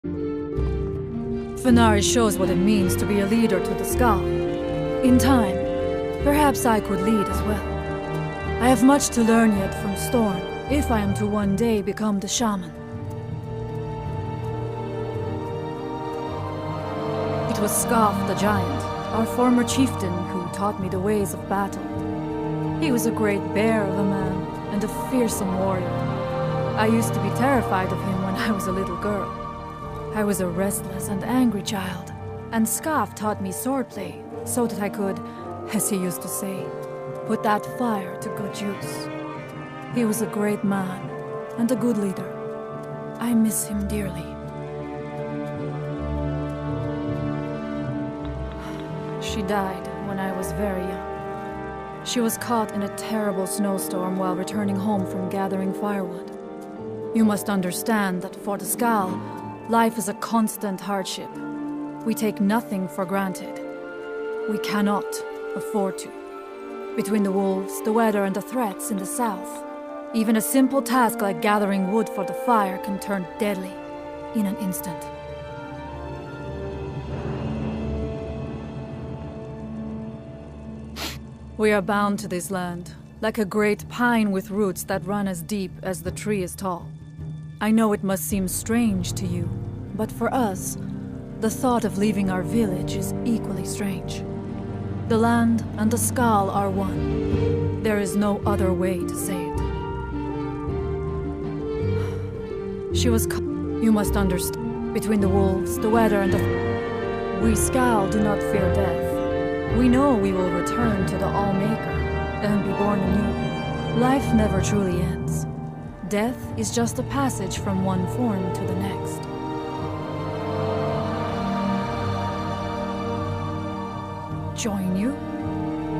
Fenari shows what it means to be a leader to the Skal. In time, perhaps I could lead as well. I have much to learn yet from Storm, if I am to one day become the shaman. It was Scarf the Giant, our former chieftain, who taught me the ways of battle. He was a great bear of a man, and a fearsome warrior. I used to be terrified of him when I was a little girl. I was a restless and angry child, and Scarf taught me swordplay, so that I could, as he used to say, put that fire to good use. He was a great man, and a good leader. I miss him dearly. She died when I was very young. She was caught in a terrible snowstorm while returning home from gathering firewood. You must understand that for the Skal, life is a constant hardship. We take nothing for granted. We cannot afford to. Between the wolves, the weather, and the threats in the south, even a simple task like gathering wood for the fire can turn deadly in an instant. We are bound to this land, like a great pine with roots that run as deep as the tree is tall. I know it must seem strange to you, but for us, the thought of leaving our village is equally strange. The land and the Skal are one. There is no other way to say it. She was you must understand. Between the wolves, the weather, and the... We Skal do not fear death. We know we will return to the All-Maker and be born anew. Life never truly ends. Death is just a passage from one form to the next. Join you?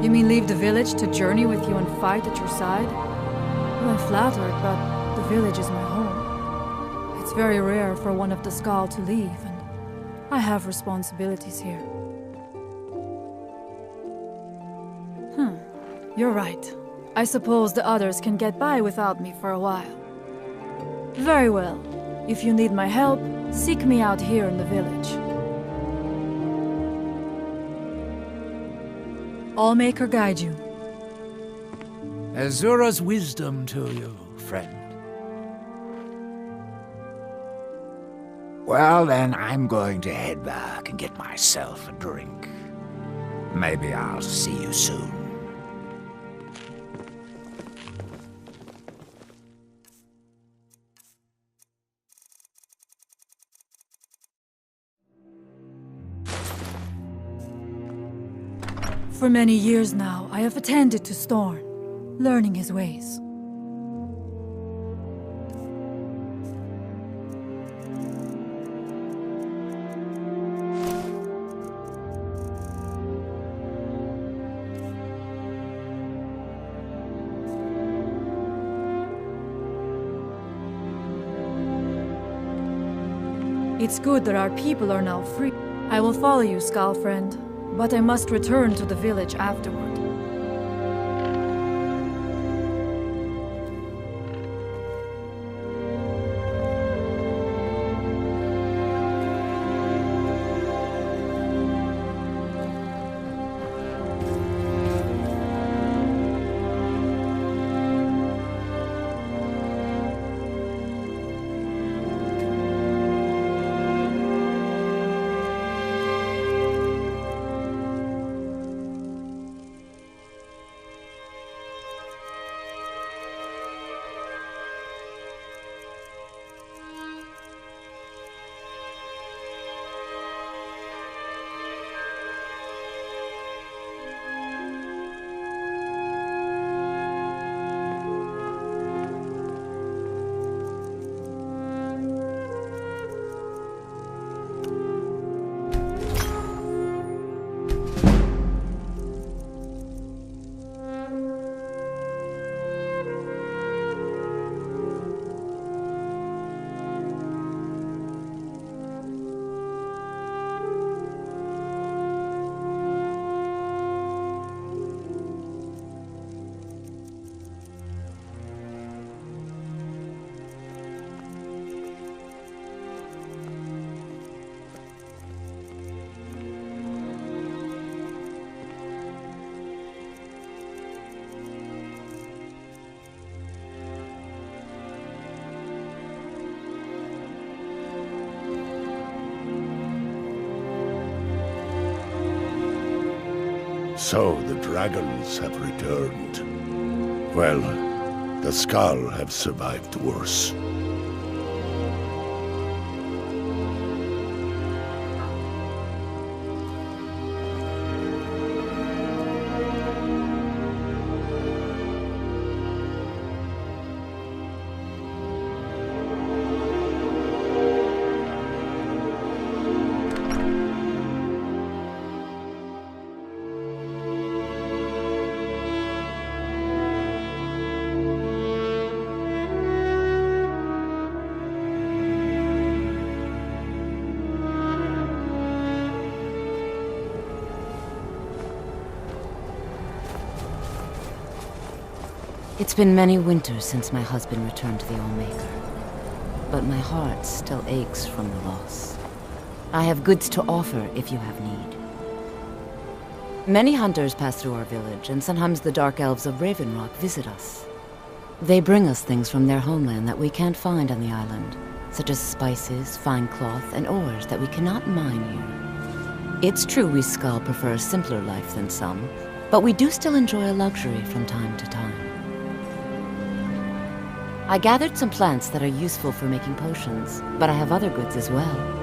You mean leave the village to journey with you and fight at your side? Well, I'm flattered, but the village is my home. It's very rare for one of the Skal to leave, and I have responsibilities here. You're right. I suppose the others can get by without me for a while. Very well. If you need my help, seek me out here in the village. All-Maker guide you. Azura's wisdom to you, friend. Well, then I'm going to head back and get myself a drink. Maybe I'll see you soon. For many years now, I have attended to Storm, learning his ways. It's good that our people are now free. I will follow you, Skal friend. But I must return to the village afterward. So the dragons have returned. Well, the Skull have survived worse. It's been many winters since my husband returned to the Allmaker, but my heart still aches from the loss. I have goods to offer if you have need. Many hunters pass through our village, and sometimes the Dark Elves of Raven Rock visit us. They bring us things from their homeland that we can't find on the island, such as spices, fine cloth, and ores that we cannot mine here. It's true we Skull prefer a simpler life than some, but we do still enjoy a luxury from time to time. I gathered some plants that are useful for making potions, but I have other goods as well.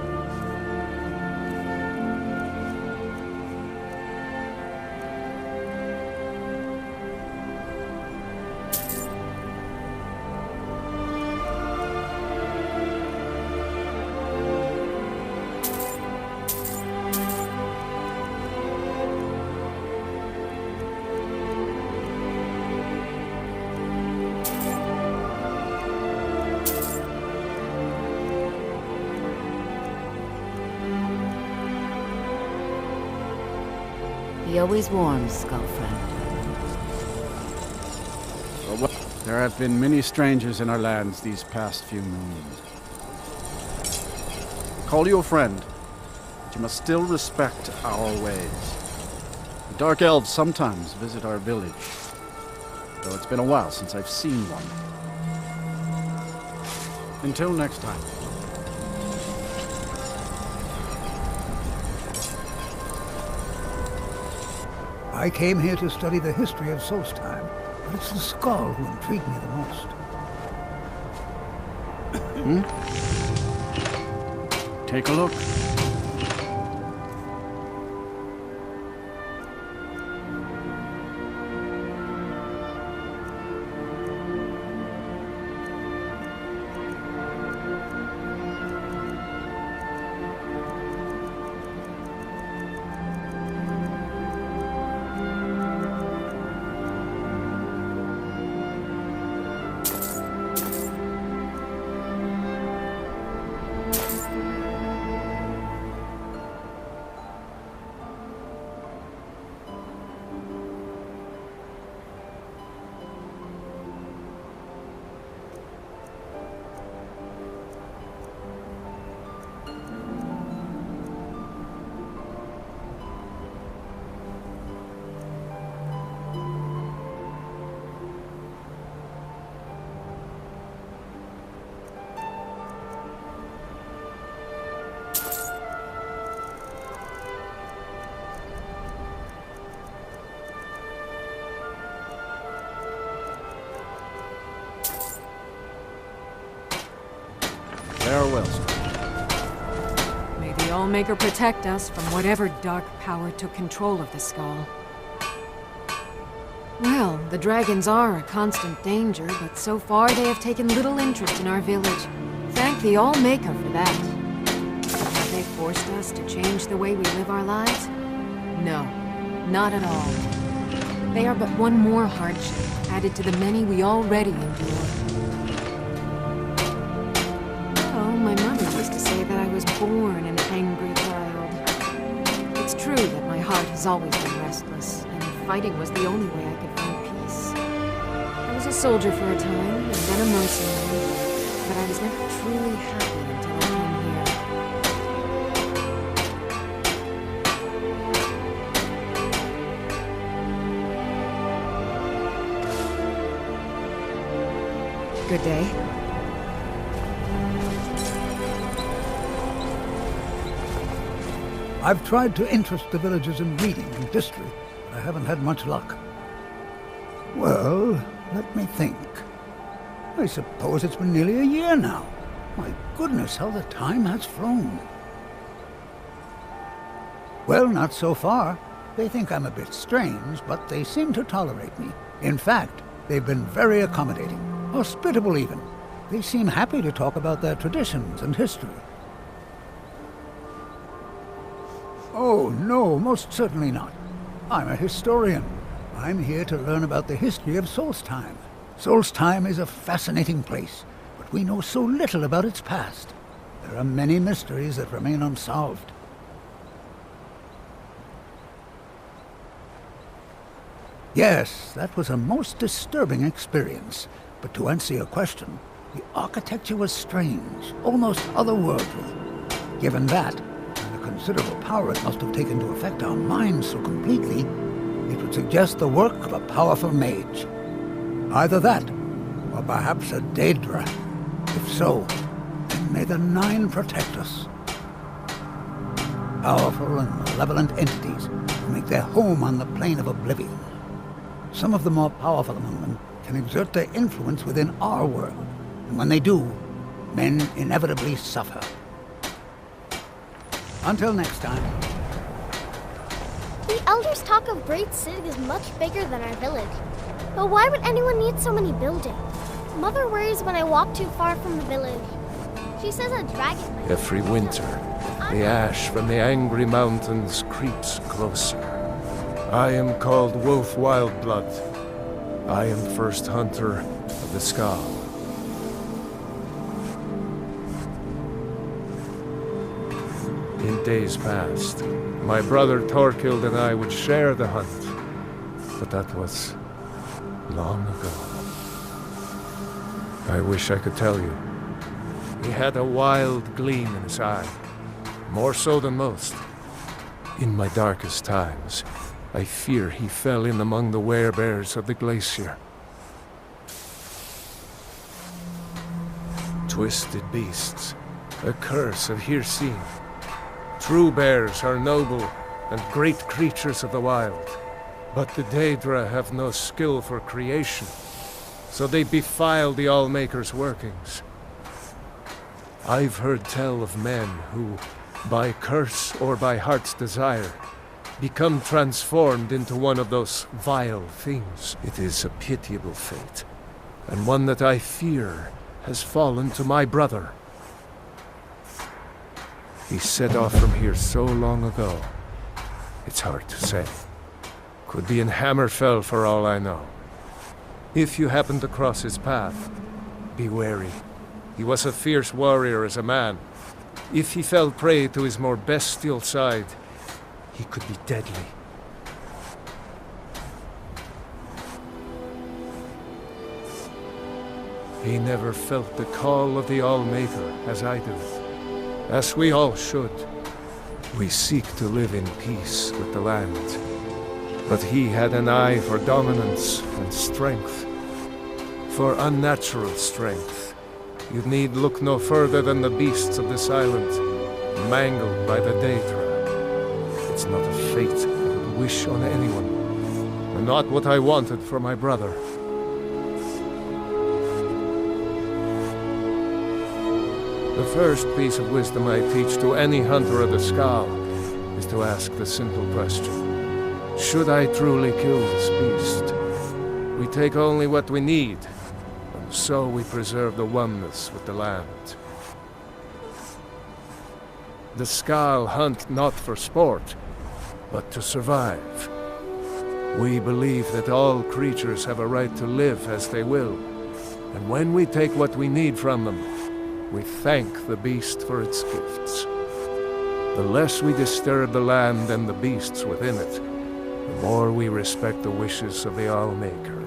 He always warms, Skull friend. There have been many strangers in our lands these past few moons. Call you a friend, but you must still respect our ways. The Dark Elves sometimes visit our village, though it's been a while since I've seen one. Until next time. I came here to study the history of Solstheim, but it's the Skull who intrigue me the most. Take a look. Farewell, stranger. May the Allmaker protect us from whatever dark power took control of the Skull. Well, the dragons are a constant danger, but so far they have taken little interest in our village. Thank the Allmaker for that. Have they forced us to change the way we live our lives? No, not at all. They are but one more hardship, added to the many we already endure. My mother used to say that I was born an angry child. It's true that my heart has always been restless, and fighting was the only way I could find peace. I was a soldier for a time, and then a mercenary, but I was never truly happy until I came here. Good day. I've tried to interest the villagers in reading and history, but I haven't had much luck. Well, let me think. I suppose it's been nearly a year now. My goodness, how the time has flown. Well, not so far. They think I'm a bit strange, but they seem to tolerate me. In fact, they've been very accommodating, hospitable even. They seem happy to talk about their traditions and history. Oh, no, most certainly not. I'm a historian. I'm here to learn about the history of Solstheim. Solstheim is a fascinating place, but we know so little about its past. There are many mysteries that remain unsolved. Yes, that was a most disturbing experience. But to answer your question, the architecture was strange, almost otherworldly. Given that, and the considerable power it must have taken to affect our minds so completely, it would suggest the work of a powerful mage. Either that, or perhaps a Daedra. If so, then may the Nine protect us. Powerful and malevolent entities who make their home on the plane of oblivion. Some of the more powerful among them can exert their influence within our world, and when they do, men inevitably suffer. Until next time. The elders talk of great cities much bigger than our village. But why would anyone need so many buildings? Mother worries when I walk too far from the village. She says a dragon might... Every winter, the ash from the angry mountains creeps closer. I am called Wolf Wildblood. I am first hunter of the Skal. In days past, my brother Torkild and I would share the hunt, but that was long ago. I wish I could tell you. He had a wild gleam in his eye, more so than most. In my darkest times, I fear he fell in among the werebears of the glacier. Twisted beasts, a curse of Hirsine. True bears are noble and great creatures of the wild, but the Daedra have no skill for creation, so they defile the Allmaker's workings. I've heard tell of men who, by curse or by heart's desire, become transformed into one of those vile things. It is a pitiable fate, and one that I fear has fallen to my brother. He set off from here so long ago, it's hard to say. Could be in Hammerfell for all I know. If you happen to cross his path, be wary. He was a fierce warrior as a man. If he fell prey to his more bestial side, he could be deadly. He never felt the call of the Allmaker as I do. As we all should. We seek to live in peace with the land. But he had an eye for dominance and strength. For unnatural strength, you need look no further than the beasts of this island, mangled by the Daedra. It's not a fate I would wish on anyone, and not what I wanted for my brother. The first piece of wisdom I teach to any hunter of the Skal is to ask the simple question. Should I truly kill this beast? We take only what we need, and so we preserve the oneness with the land. The Skal hunt not for sport, but to survive. We believe that all creatures have a right to live as they will, and when we take what we need from them, we thank the beast for its gifts. The less we disturb the land and the beasts within it, the more we respect the wishes of the Allmaker.